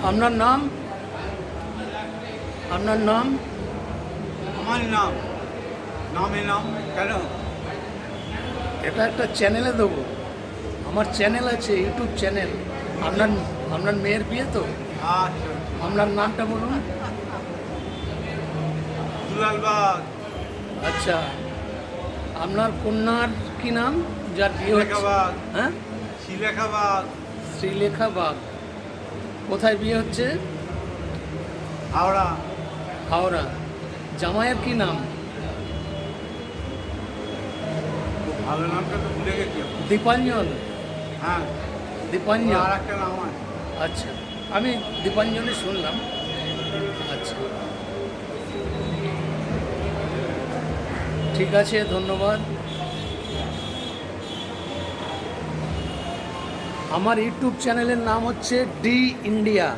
আপনার নাম? আপনার নাম? আমার নাম নামে নাম কেন? এটা একটা চ্যানেলে দেবো। আমার চ্যানেল আছে, ইউটিউব চ্যানেল। আপনার আপনার মেয়ের বিয়ে তো? আচ্ছা, আপনার নামটা বলুন। দুলালবাগ, আচ্ছা, আপনার কন্যার কি নাম যার বিয়ে হচ্ছে? শ্রীলেখাবাগ, হ্যাঁ, শ্রীলেখাবাগ, শ্রীলেখা বাগ। কোথায় বিয়ে হচ্ছে? হাওড়া। হাওড়া। জামাইয়ের কি নাম? ভালো নামটা তো ভুলে গেছি। দীপাঞ্জন। হ্যাঁ, দীপাঞ্জন। আর একটা নাম আছে। আচ্ছা, আমি দীপাঞ্জনই শুনলাম। আচ্ছা, ঠিক আছে, ধন্যবাদ। আমার ইউটিউব চ্যানেলের নাম হচ্ছে ডি ইন্ডিয়া।